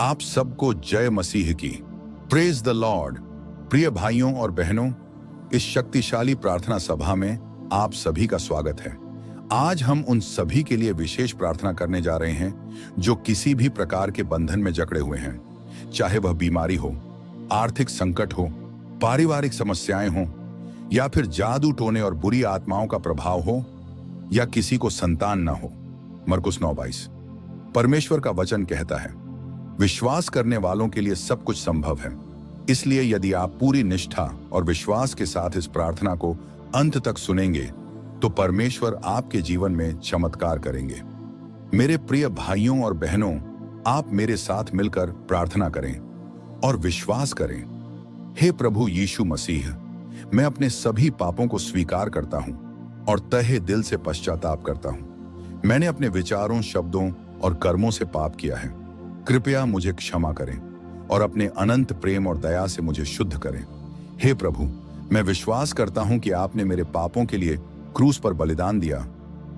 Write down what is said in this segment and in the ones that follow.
आप सबको जय मसीह की। Praise the Lord. प्रिय भाइयों और बहनों, इस शक्तिशाली प्रार्थना सभा में आप सभी का स्वागत है। आज हम उन सभी के लिए विशेष प्रार्थना करने जा रहे हैं जो किसी भी प्रकार के बंधन में जकड़े हुए हैं, चाहे वह बीमारी हो, आर्थिक संकट हो, पारिवारिक समस्याएं हो, या फिर जादू टोने और बुरी आत्माओं का प्रभाव हो, या किसी को संतान न हो। मरकुस 9:22। परमेश्वर का वचन कहता है, विश्वास करने वालों के लिए सब कुछ संभव है। इसलिए यदि आप पूरी निष्ठा और विश्वास के साथ इस प्रार्थना को अंत तक सुनेंगे तो परमेश्वर आपके जीवन में चमत्कार करेंगे। मेरे प्रिय भाइयों और बहनों, आप मेरे साथ मिलकर प्रार्थना करें और विश्वास करें। हे प्रभु यीशु मसीह, मैं अपने सभी पापों को स्वीकार करता हूं और तहे दिल से पश्चाताप करता हूं। मैंने अपने विचारों, शब्दों और कर्मों से पाप किया है। कृपया मुझे क्षमा करें और अपने अनंत प्रेम और दया से मुझे शुद्ध करें। हे प्रभु, मैं विश्वास करता हूं कि आपने मेरे पापों के लिए क्रूस पर बलिदान दिया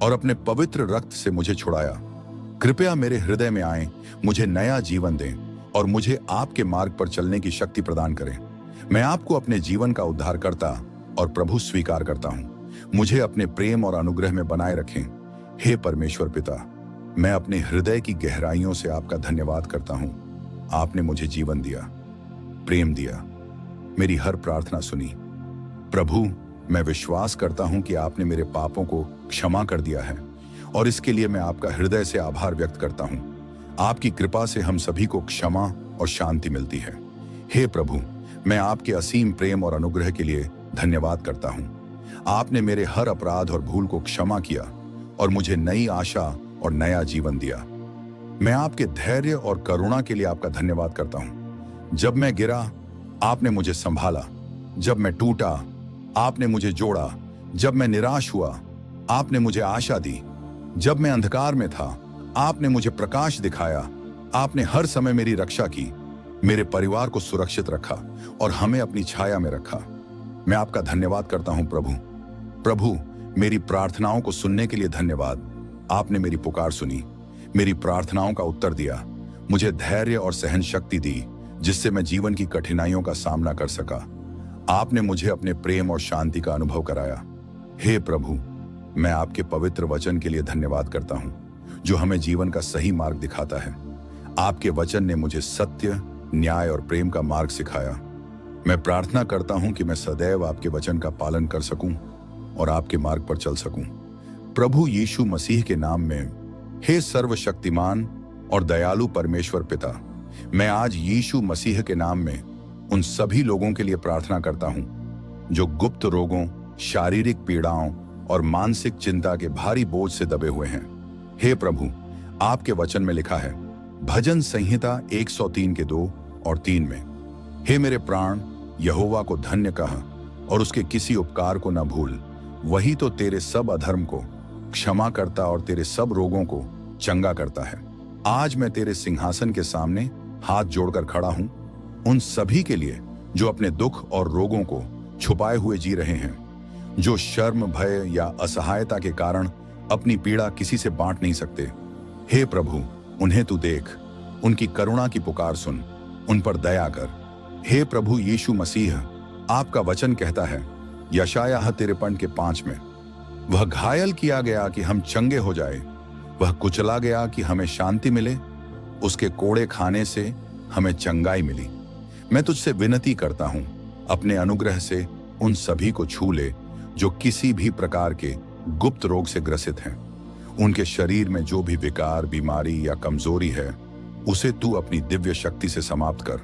और अपने पवित्र रक्त से मुझे छुड़ाया। कृपया मेरे हृदय में आएं, मुझे नया जीवन दें और मुझे आपके मार्ग पर चलने की शक्ति प्रदान करें। मैं आपको अपने जीवन का उद्धारकर्ता और प्रभु स्वीकार करता हूं। मुझे अपने प्रेम और अनुग्रह में बनाए रखें। हे परमेश्वर पिता, मैं अपने हृदय की गहराइयों से आपका धन्यवाद करता हूं। आपने मुझे जीवन दिया, प्रेम दिया, मेरी हर प्रार्थना सुनी। प्रभु, मैं विश्वास करता हूं कि आपने मेरे पापों को क्षमा कर दिया है और इसके लिए मैं आपका हृदय से आभार व्यक्त करता हूं। आपकी कृपा से हम सभी को क्षमा और शांति मिलती है। हे प्रभु, मैं आपके असीम प्रेम और अनुग्रह के लिए धन्यवाद करता हूं। आपने मेरे हर अपराध और भूल को क्षमा किया और मुझे नई आशा और नया जीवन दिया। मैं आपके धैर्य और करुणा के लिए आपका धन्यवाद करता हूं। जब मैं गिरा, आपने मुझे संभाला। जब मैं टूटा, आपने मुझे जोड़ा। जब मैं निराश हुआ, आपने मुझे आशा दी। जब मैं अंधकार में था, आपने मुझे प्रकाश दिखाया। आपने हर समय मेरी रक्षा की, मेरे परिवार को सुरक्षित रखा और हमें अपनी छाया में रखा। मैं आपका धन्यवाद करता हूं प्रभु। प्रभु, मेरी प्रार्थनाओं को सुनने के लिए धन्यवाद। आपने मेरी पुकार सुनी, मेरी प्रार्थनाओं का उत्तर दिया, मुझे धैर्य और सहन शक्ति दी जिससे मैं जीवन की कठिनाइयों का सामना कर सका। आपने मुझे अपने प्रेम और शांति का अनुभव कराया। हे प्रभु, मैं आपके पवित्र वचन के लिए धन्यवाद करता हूं जो हमें जीवन का सही मार्ग दिखाता है। आपके वचन ने मुझे सत्य, न्याय और प्रेम का मार्ग सिखाया। मैं प्रार्थना करता हूं कि मैं सदैव आपके वचन का पालन कर सकूं और आपके मार्ग पर चल सकूं। प्रभु यीशु मसीह के नाम में, हे सर्वशक्तिमान और दयालु परमेश्वर पिता, मैं आज यीशु मसीह के नाम में उन सभी लोगों के लिए प्रार्थना करता हूं जो गुप्त रोगों, शारीरिक पीड़ाओं और मानसिक चिंता के भारी बोझ से दबे हुए हैं। हे प्रभु, आपके वचन में लिखा है, भजन संहिता 103 के 2 और 3 में, हे मेरे प्राण, यहोवा को धन्य कह और उसके किसी उपकार को न भूल। वही तो तेरे सब अधर्म को क्षमा करता और तेरे सब रोगों को चंगा करता है। आज मैं तेरे सिंहासन के सामने हाथ जोड़कर खड़ा हूं उन सभी के लिए जो अपने दुख और रोगों को छुपाए हुए जी रहे हैं, जो शर्म, भय या असहायता के कारण अपनी पीड़ा किसी से बांट नहीं सकते। हे प्रभु, उन्हें तू देख, उनकी करुणा की पुकार सुन, उन पर दया कर। हे प्रभु यीशु मसीह, आपका वचन कहता है यशायाह 53:5 में, वह घायल किया गया कि हम चंगे हो जाए, वह कुचला गया कि हमें शांति मिले, उसके कोड़े खाने से हमें चंगाई मिली। मैं तुझसे विनती करता हूं, अपने अनुग्रह से उन सभी को छू ले जो किसी भी प्रकार के गुप्त रोग से ग्रसित हैं। उनके शरीर में जो भी विकार, बीमारी या कमजोरी है, उसे तू अपनी दिव्य शक्ति से समाप्त कर।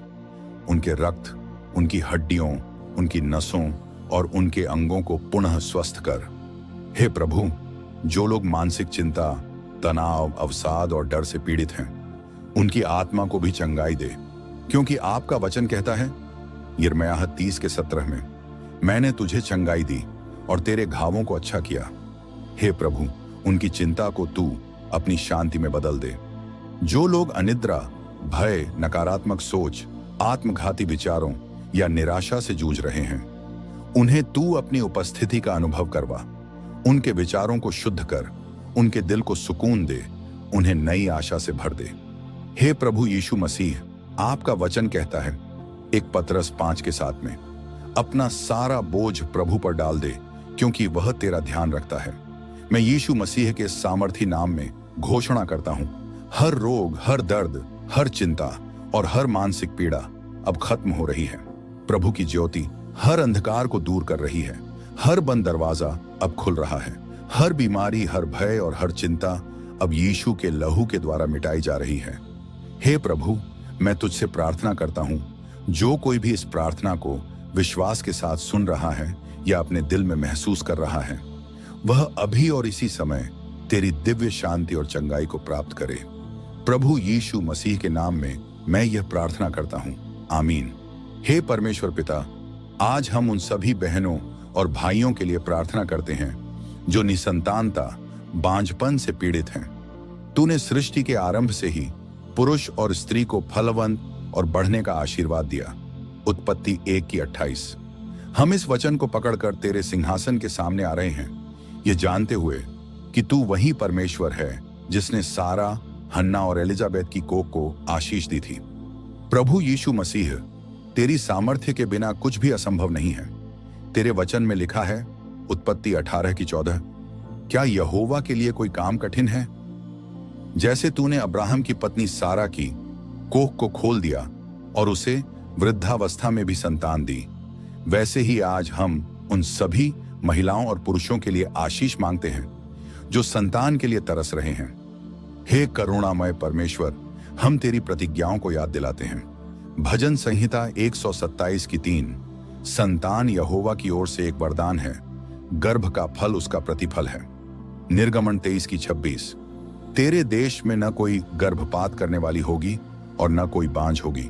उनके रक्त, उनकी हड्डियों, उनकी नसों और उनके अंगों को पुनः स्वस्थ कर। हे प्रभु, जो लोग मानसिक चिंता, तनाव, अवसाद और डर से पीड़ित हैं, उनकी आत्मा को भी चंगाई दे, क्योंकि आपका वचन कहता है यिर्मयाह 30:17 में, मैंने तुझे चंगाई दी और तेरे घावों को अच्छा किया। हे प्रभु, उनकी चिंता को तू अपनी शांति में बदल दे। जो लोग अनिद्रा, भय, नकारात्मक सोच, आत्मघाती विचारों या निराशा से जूझ रहे हैं, उन्हें तू अपनी उपस्थिति का अनुभव करवा। उनके विचारों को शुद्ध कर, उनके दिल को सुकून दे, उन्हें नई आशा से भर दे। हे प्रभु यीशु मसीह, आपका वचन कहता है 1 पतरस 5 के 7 में, अपना सारा बोझ प्रभु पर डाल दे क्योंकि वह तेरा ध्यान रखता है। मैं यीशु मसीह के सामर्थी नाम में घोषणा करता हूं, हर रोग, हर दर्द, हर चिंता और हर मानसिक पीड़ा अब खत्म हो रही है। प्रभु की ज्योति हर अंधकार को दूर कर रही है। हर बंद दरवाजा अब खुल रहा है। हर बीमारी, हर भय और हर चिंता अब यीशु के लहू के द्वारा मिटाई जा रही है। हे प्रभु, मैं तुझसे प्रार्थना करता हूं, जो कोई भी इस प्रार्थना को विश्वास के साथ सुन रहा है या अपने दिल में महसूस कर रहा है, वह अभी और इसी समय तेरी दिव्य शांति और चंगाई को प्राप्त करे। प्रभु यीशु मसीह के नाम में मैं यह प्रार्थना करता हूं, आमीन। हे परमेश्वर पिता, आज हम उन सभी बहनों और भाइयों के लिए प्रार्थना करते हैं जो निसंतानता, बांझपन से पीड़ित हैं। तूने सृष्टि के आरंभ से ही पुरुष और स्त्री को फलवंत और बढ़ने का आशीर्वाद दिया। उत्पत्ति 1:28। हम इस वचन को पकड़कर तेरे सिंहासन के सामने आ रहे हैं, ये जानते हुए कि तू वही परमेश्वर है जिसने सारा, हन्ना और एलिजाबेथ की कोख को आशीष दी थी। प्रभु यीशु मसीह, तेरी सामर्थ्य के बिना कुछ भी असंभव नहीं है। तेरे वचन में लिखा है, उत्पत्ति 18:14, क्या यहोवा के लिए कोई काम कठिन है? जैसे तूने अब्राहम की पत्नी सारा की कोख को खोल दिया और उसे वृद्धावस्था में भी संतान दी, वैसे ही आज हम उन सभी महिलाओं और पुरुषों के लिए आशीष मांगते हैं जो संतान के लिए तरस रहे हैं। हे करुणामय परमेश्वर, हम तेरी प्रतिज्ञाओं को याद दिलाते हैं। भजन संहिता 127:3, संतान यहोवा की ओर से एक वरदान है, गर्भ का फल उसका प्रतिफल है। निर्गमन 23:26, तेरे देश में न कोई गर्भपात करने वाली होगी और न कोई बांझ होगी,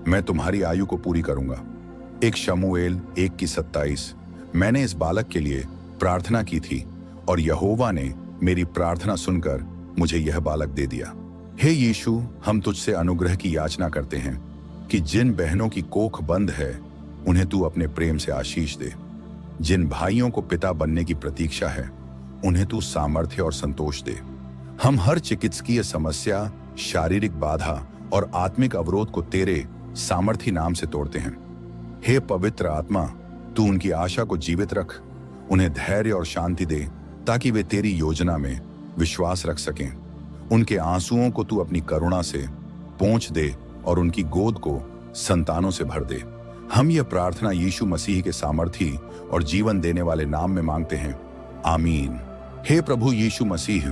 मैं तुम्हारी आयु को पूरी करूंगा। 1 शमूएल 1:27, मैंने इस बालक के लिए प्रार्थना की थी और यहोवा ने मेरी प्रार्थना सुनकर मुझे यह बालक दे दिया। हे यीशु, हम तुझसे अनुग्रह की याचना करते हैं कि जिन बहनों की कोख बंद है उन्हें तू अपने प्रेम से आशीष दे। जिन भाइयों को पिता बनने की प्रतीक्षा है उन्हें तू सामर्थ्य और संतोष दे। हम हर चिकित्सकीय समस्या, शारीरिक बाधा और आत्मिक अवरोध को तेरे सामर्थी नाम से तोड़ते हैं। हे पवित्र आत्मा, तू उनकी आशा को जीवित रख, उन्हें धैर्य और शांति दे ताकि वे तेरी योजना में विश्वास रख सकें। उनके आंसुओं को तू अपनी करुणा से पोंछ दे और उनकी गोद को संतानों से भर दे। हम यह प्रार्थना यीशु मसीह के सामर्थी और जीवन देने वाले नाम में मांगते हैं, आमीन। हे प्रभु यीशु मसीह,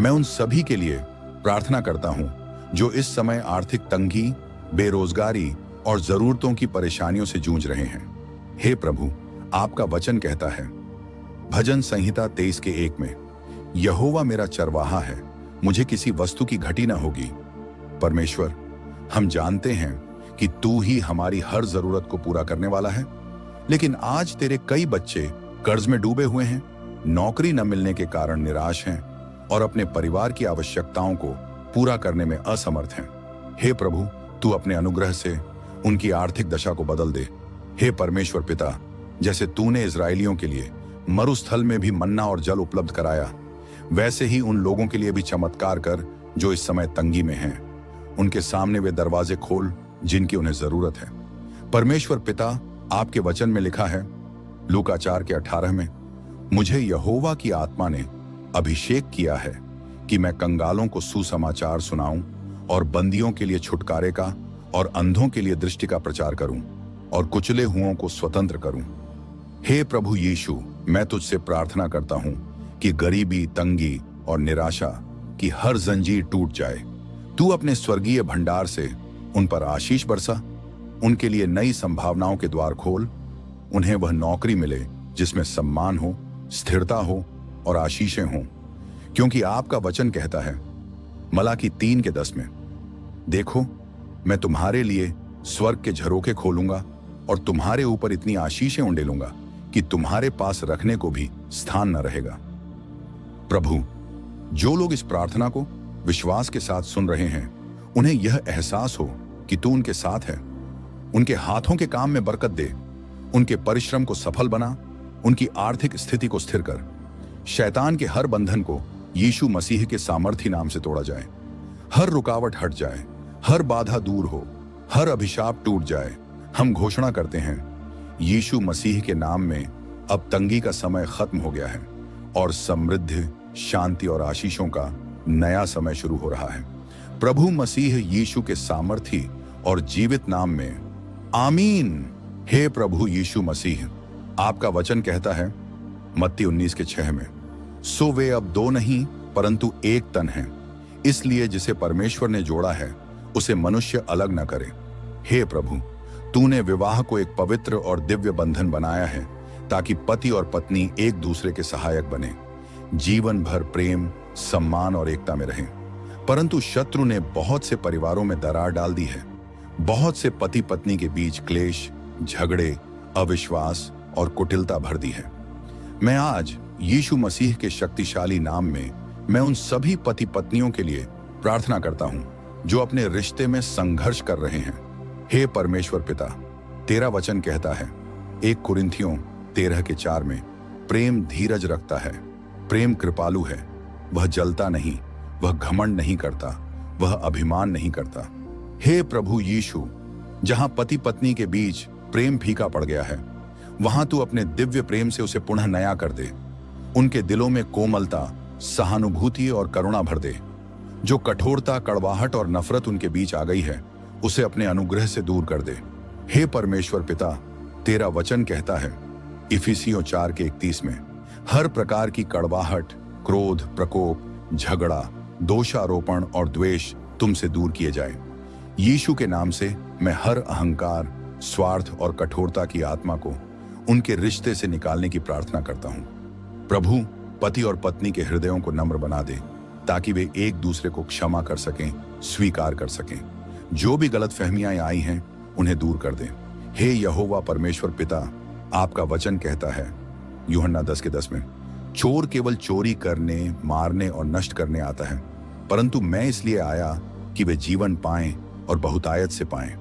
मैं उन सभी के लिए प्रार्थना करता हूं जो इस समय आर्थिक तंगी, बेरोजगारी और जरूरतों की परेशानियों से जूझ रहे हैं। हे प्रभु, आपका वचन कहता है भजन संहिता 23:1 में, यहोवा मेरा चरवाहा है, मुझे किसी वस्तु की घटी न होगी। परमेश्वर, हम जानते हैं कि तू ही हमारी हर जरूरत को पूरा करने वाला है, लेकिन आज तेरे कई बच्चे कर्ज में डूबे हुए हैं, नौकरी न मिलने के कारण निराश हैं और अपने परिवार की आवश्यकताओं को पूरा करने में असमर्थ हैं। हे प्रभु, तू अपने अनुग्रह से उनकी आर्थिक दशा को बदल दे। हे परमेश्वर पिता, जैसे तूने इजरायलियों के लिए मरुस्थल में भी मन्ना और जल उपलब्ध कराया, वैसे ही उन लोगों के लिए भी चमत्कार कर जो इस समय तंगी में हैं। उनके सामने वे दरवाजे खोल जिनकी उन्हें जरूरत है। परमेश्वर पिता, आपके वचन में लिखा है लूका 4:18 में, मुझे यहोवा की आत्मा ने अभिषेक किया है कि मैं कंगालों को सुसमाचार सुनाऊं और बंदियों के लिए छुटकारे का और अंधों के लिए दृष्टि का प्रचार करूं और कुचले हुओं को स्वतंत्र करूं। हे प्रभु यीशु, मैं तुझसे प्रार्थना करता हूं कि गरीबी, तंगी और निराशा की हर जंजीर टूट जाए। तू अपने स्वर्गीय भंडार से उन पर आशीष बरसा, उनके लिए नई संभावनाओं के द्वार खोल। उन्हें वह नौकरी मिले जिसमें सम्मान हो, स्थिरता हो और आशीषें हों, क्योंकि आपका वचन कहता है मलाकी 3:10 में, देखो मैं तुम्हारे लिए स्वर्ग के झरोखे खोलूंगा और तुम्हारे ऊपर इतनी आशीषें उंडेलूंगा कि तुम्हारे पास रखने को भी स्थान न रहेगा। प्रभु, जो लोग इस प्रार्थना को विश्वास के साथ सुन रहे हैं, उन्हें यह एहसास हो कि तू उनके साथ है। उनके हाथों के काम में बरकत दे, उनके परिश्रम को सफल बना, उनकी आर्थिक स्थिति को स्थिर कर। शैतान के हर बंधन को यीशु मसीह के सामर्थी नाम से तोड़ा जाए। हर रुकावट हट जाए, हर बाधा दूर हो हर अभिशाप टूट जाए। हम घोषणा करते हैं, यीशु मसीह के नाम में अब तंगी का समय खत्म हो गया है और समृद्धि, शांति और आशीषों का नया समय शुरू हो रहा है। प्रभु मसीह यीशु के सामर्थी और जीवित नाम में, आमीन। हे प्रभु यीशु मसीह, आपका वचन कहता है मत्ती 19:6 में, सो वे अब दो नहीं परंतु एक तन हैं। इसलिए जिसे परमेश्वर ने जोड़ा है उसे मनुष्य अलग न करे। हे प्रभु, तूने विवाह को एक पवित्र और दिव्य बंधन बनाया है ताकि पति और पत्नी एक दूसरे के सहायक बने, जीवन भर प्रेम, सम्मान और एकता में रहें। परंतु शत्रु ने बहुत से परिवारों में दरार डाल दी है। बहुत से पति पत्नी के बीच क्लेश, झगड़े, अविश्वास और कुटिलता भर दी है। मैं आज यीशु मसीह के शक्तिशाली नाम में मैं उन सभी पति पत्नियों के लिए प्रार्थना करता हूं जो अपने रिश्ते में संघर्ष कर रहे हैं। हे परमेश्वर पिता, तेरा वचन कहता है 1 कुरिन्थियों 13:4 में, प्रेम धीरज रखता है, प्रेम कृपालु है, वह जलता नहीं, वह घमंड नहीं करता, वह अभिमान नहीं करता। हे प्रभु यीशु, जहां पति पत्नी के बीच प्रेम फीका पड़ गया है, वहां तू अपने दिव्य प्रेम से उसे पुनः नया कर दे। उनके दिलों में कोमलता, सहानुभूति और करुणा भर दे। जो कठोरता, कड़वाहट और नफरत उनके बीच आ गई है, उसे अपने अनुग्रह से दूर कर दे। हे परमेश्वर पिता, तेरा वचन कहता है इफिसियों 4:31 में, हर प्रकार की कड़वाहट, क्रोध, प्रकोप, झगड़ा, दोषारोपण और द्वेष तुमसे दूर किए जाए। यीशु के नाम से मैं हर अहंकार, स्वार्थ और कठोरता की आत्मा को उनके रिश्ते से निकालने की प्रार्थना करता हूं। प्रभु, पति और पत्नी के हृदयों को नम्र बना दे ताकि वे एक दूसरे को क्षमा कर सकें, स्वीकार कर सकें। जो भी गलतफहमियां आई हैं उन्हें दूर कर दें। हे यहोवा परमेश्वर पिता, आपका वचन कहता है यूहन्ना 10:10 में, चोर केवल चोरी करने, मारने और नष्ट करने आता है, परंतु मैं इसलिए आया कि वे जीवन पाएं और बहुतायत से पाएं।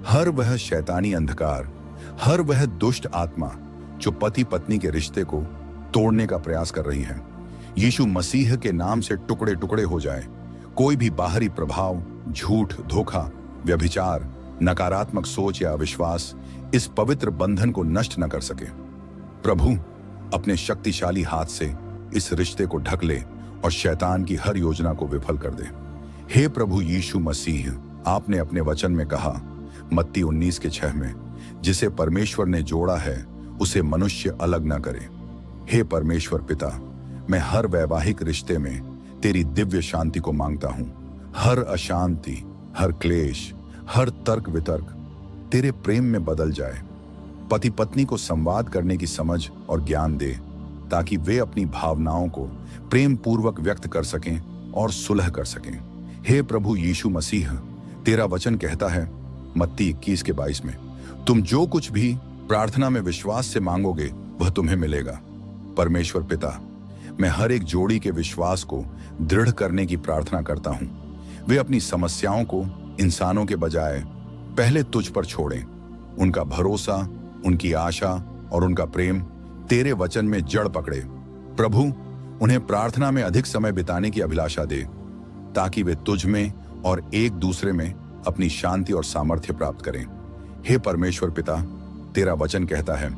हर वह शैतानी अंधकार, हर वह दुष्ट आत्मा जो पति पत्नी के रिश्ते को तोड़ने का प्रयास कर रही है, यीशु मसीह के नाम से टुकड़े टुकड़े हो जाए। कोई भी बाहरी प्रभाव, झूठ, धोखा, व्यभिचार, नकारात्मक सोच या अविश्वास इस पवित्र बंधन को नष्ट न कर सके। प्रभु, अपने शक्तिशाली हाथ से इस रिश्ते को ढक ले और शैतान की हर योजना को विफल कर दे। हे प्रभु यीशु मसीह, आपने अपने वचन में कहा मत्ती 19:6 में, जिसे परमेश्वर ने जोड़ा है उसे मनुष्य अलग न करे। हे परमेश्वर पिता, मैं हर वैवाहिक रिश्ते में तेरी दिव्य शांति को मांगता हूं। हर अशांति, हर क्लेश, हर तर्क वितर्क तेरे प्रेम में बदल जाए। पति पत्नी को संवाद करने की समझ और ज्ञान दे ताकि वे अपनी भावनाओं को प्रेम पूर्वक व्यक्त कर सकें और सुलह कर सकें। हे प्रभु यीशु मसीह, तेरा वचन कहता है मत्ती 21:22 में, तुम जो कुछ भी प्रार्थना में विश्वास से मांगोगे वह तुम्हें मिलेगा। परमेश्वर पिता, मैं हर एक जोड़ी के विश्वास को दृढ़ करने की प्रार्थना करता हूं। वे अपनी समस्याओं को इंसानों के बजाय पहले तुझ पर छोड़ें। उनका भरोसा, उनकी आशा और उनका प्रेम तेरे वचन में जड़ पकड़े। प्रभु, उन्हें प्रार्थना में अधिक समय बिताने की अभिलाषा दे ताकि वे तुझ में और एक दूसरे में अपनी शांति और सामर्थ्य प्राप्त करें। हे परमेश्वर पिता, तेरा वचन कहता है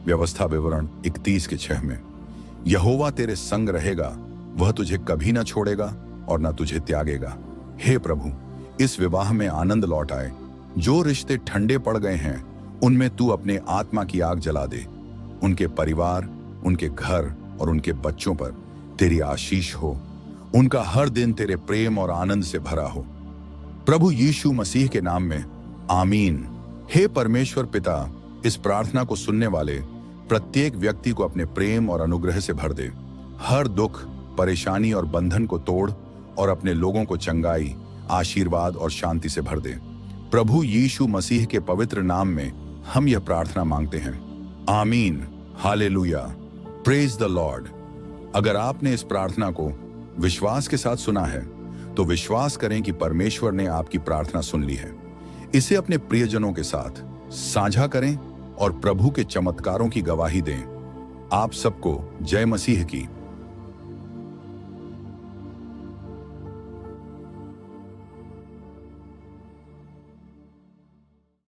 व्यवस्था विवरण 31:6 में, यहोवा तेरे संग रहेगा, वह तुझे कभी न छोड़ेगा और न तुझे त्यागेगा। हे प्रभु, इस विवाह में आनंद लौट आए। जो रिश्ते ठंडे पड़ गए हैं उनमें तू अपने आत्मा की आग जला दे। उनके परिवार, उनके घर और उनके बच्चों पर तेरी आशीष हो। उनका हर दिन तेरे प्रेम और आनंद से भरा हो। प्रभु यीशु मसीह के नाम में, आमीन। हे परमेश्वर पिता, इस प्रार्थना को सुनने वाले प्रत्येक व्यक्ति को अपने प्रेम और अनुग्रह से भर दे। हर दुख, परेशानी और बंधन को तोड़ और अपने लोगों को चंगाई, आशीर्वाद और शांति से भर दे। प्रभु यीशु मसीह के पवित्र नाम में हम यह प्रार्थना मांगते हैं, आमीन। Hallelujah, praise the Lord. अगर आपने इस प्रार्थना को विश्वास के साथ सुना है तो विश्वास करें कि परमेश्वर ने आपकी प्रार्थना सुन ली है। इसे अपने प्रियजनों के साथ साझा करें और प्रभु के चमत्कारों की गवाही दें। आप सबको जय मसीह की।